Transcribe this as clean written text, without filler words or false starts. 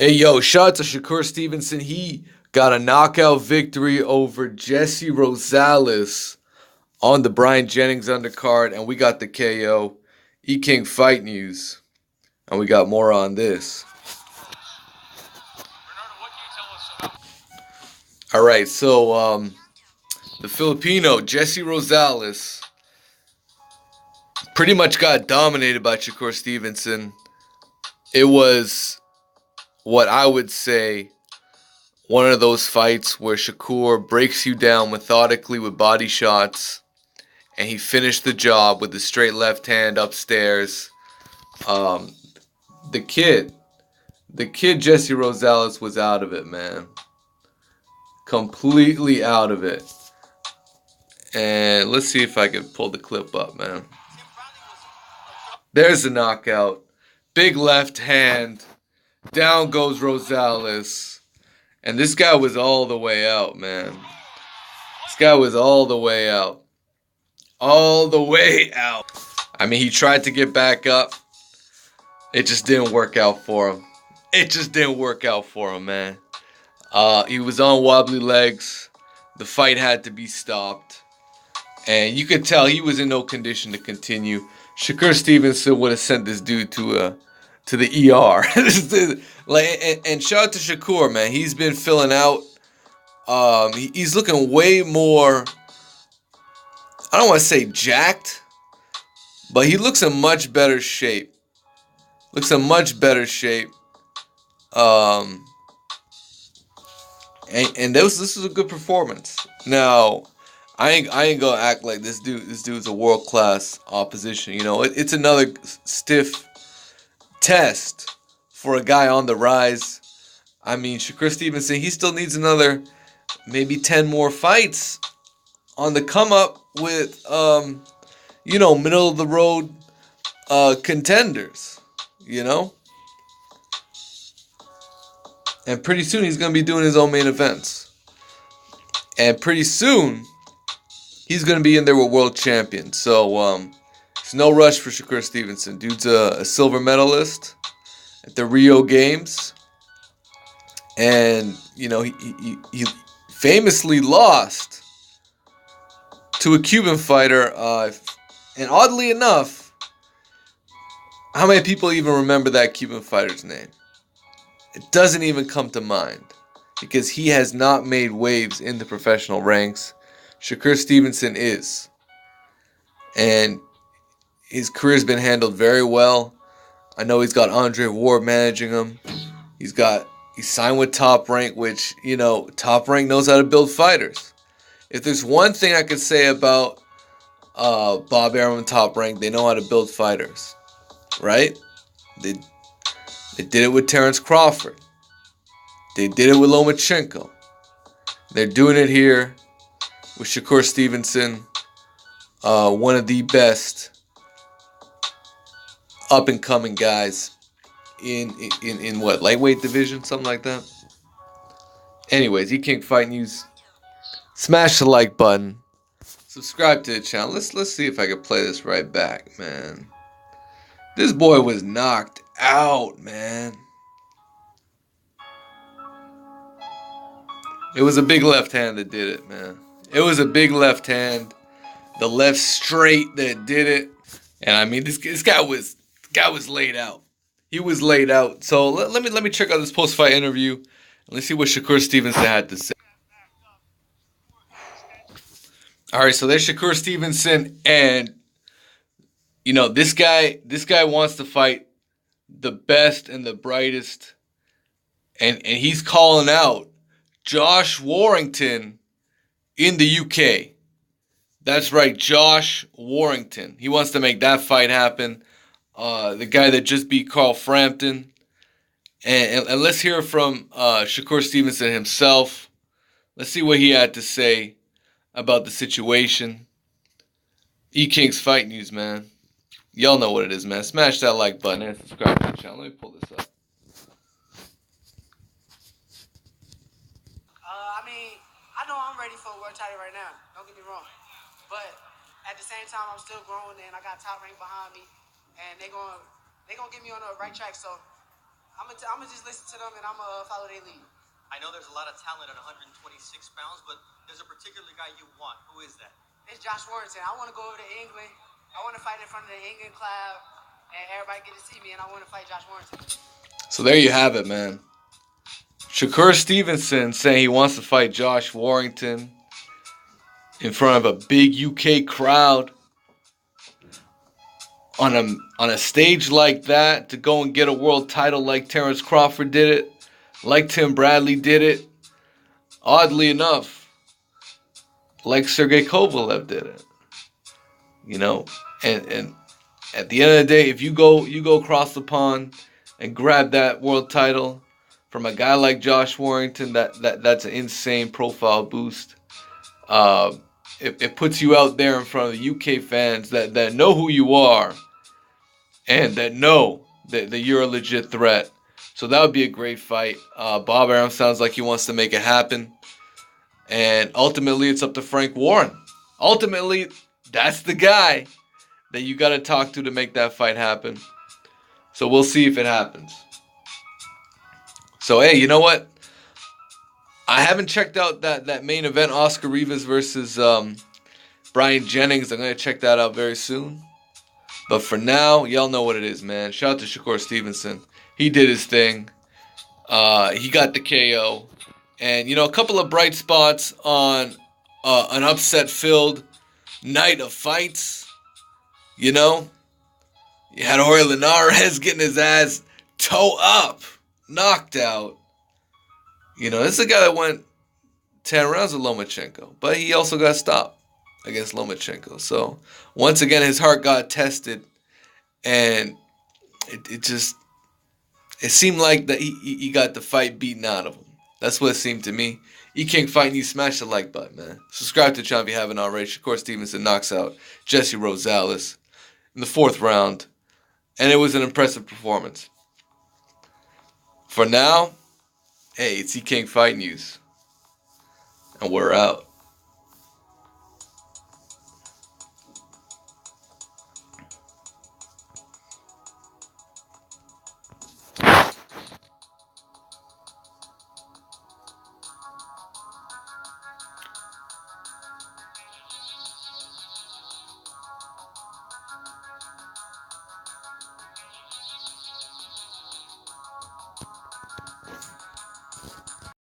Hey, yo, shout out to Shakur Stevenson. He got a knockout victory over Jesse Rosales on the Brian Jennings undercard, and we got the KO. E-King Fight News, and we got more on this. All right, so the Filipino, Jesse Rosales, pretty much got dominated by Shakur Stevenson. It was what I would say one of those fights where Shakur breaks you down methodically with body shots, and he finished the job with the straight left hand upstairs. Um, the kid, the kid Jesse Rosales was out of it, man. Completely out of it. And let's see if I can pull the clip up, man. There's the knockout. Big left hand. Down goes Rosales. And this guy was all the way out, man. This guy was all the way out. All the way out. I mean, he tried to get back up. It just didn't work out for him. It just didn't work out for him, man. He was on wobbly legs. The fight had to be stopped. And you could tell he was in no condition to continue. Shakur Stevenson would have sent this dude to the ER. and shout out to Shakur, man. He's been filling out. He's looking way more, I don't want to say jacked, but he looks in much better shape. Looks in much better shape. And this was a good performance. Now, I ain't gonna act like this dude's a world class opposition. You know, it's another stiff test for a guy on the rise. I mean, Shakur Stevenson, he still needs another maybe 10 more fights on the come up with middle of the road contenders, you know? And pretty soon he's going to be doing his own main events. And pretty soon he's going to be in there with world champions. So it's no rush for Shakur Stevenson. Dude's a silver medalist at the Rio Games. And, you know, he famously lost to a Cuban fighter. And oddly enough, how many people even remember that Cuban fighter's name? It doesn't even come to mind because he has not made waves in the professional ranks. Shakur Stevenson is. And his career's been handled very well. I know he's got Andre Ward managing him. He's signed with Top Rank, which, you know, Top Rank knows how to build fighters. If there's one thing I could say about Bob Arum and Top Rank, they know how to build fighters. Right? They did it with Terrence Crawford. They did it with Lomachenko. They're doing it here with Shakur Stevenson, one of the best up-and-coming guys in what, lightweight division, something like that. Anyways, E-King Fight News. Smash the like button. Subscribe to the channel. Let's see if I can play this right back, man. This boy was knocked out, man. It was a big left hand that did it, man. It was a big left hand. The left straight that did it. And I mean, this guy was laid out. He was laid out. So let me check out this post-fight interview. And let's see what Shakur Stevenson had to say. All right, so there's Shakur Stevenson, and you know, this guy wants to fight the best and the brightest, and he's calling out Josh Warrington in the UK. That's right, Josh Warrington. He wants to make that fight happen. The guy that just beat Carl Frampton. And let's hear from Shakur Stevenson himself. Let's see what he had to say about the situation. E-King's Fight News, man. Y'all know what it is, man. Smash that like button and subscribe to the channel. Let me pull this up. I know I'm ready for a world title right now. Don't get me wrong. But at the same time, I'm still growing, and I got Top Rank behind me, and they gonna get me on the right track. So I'm gonna just listen to them and I'm gonna follow their lead. I know there's a lot of talent at 126 pounds, but there's a particular guy you want. Who is that? It's Josh Warrington. I want to go over to England. I want to fight in front of the England crowd, and everybody get to see me, and I want to fight Josh Warrington. So there you have it, man. Shakur Stevenson saying he wants to fight Josh Warrington in front of a big UK crowd on a stage like that, to go and get a world title like Terrence Crawford did it, like Tim Bradley did it. Oddly enough, like Sergey Kovalev did it. You know, and at the end of the day, if you go across the pond and grab that world title from a guy like Josh Warrington, that's an insane profile boost. It puts you out there in front of the UK fans that know who you are and that know that you're a legit threat. So that would be a great fight. Bob Arum sounds like he wants to make it happen. And ultimately, it's up to Frank Warren. Ultimately, that's the guy that you got to talk to make that fight happen. So we'll see if it happens. So, hey, you know what? I haven't checked out that main event, Oscar Rivas versus Brian Jennings. I'm going to check that out very soon. But for now, y'all know what it is, man. Shout out to Shakur Stevenson. He did his thing. He got the KO. And, you know, a couple of bright spots on an upset-filled night of fights. You know, you had Jorge Linares getting his ass toe up, knocked out. You know, this is a guy that went 10 rounds with Lomachenko, but he also got stopped against Lomachenko. So, once again, his heart got tested, and it seemed like that he got the fight beaten out of him. That's what it seemed to me. E-King Fighting, you smash the like button, man. Subscribe to the channel if you haven't already. Shakur Stevenson knocks out Jesse Rosales in the 4th round, and it was an impressive performance. For now, hey, it's E-King Fight News, and we're out.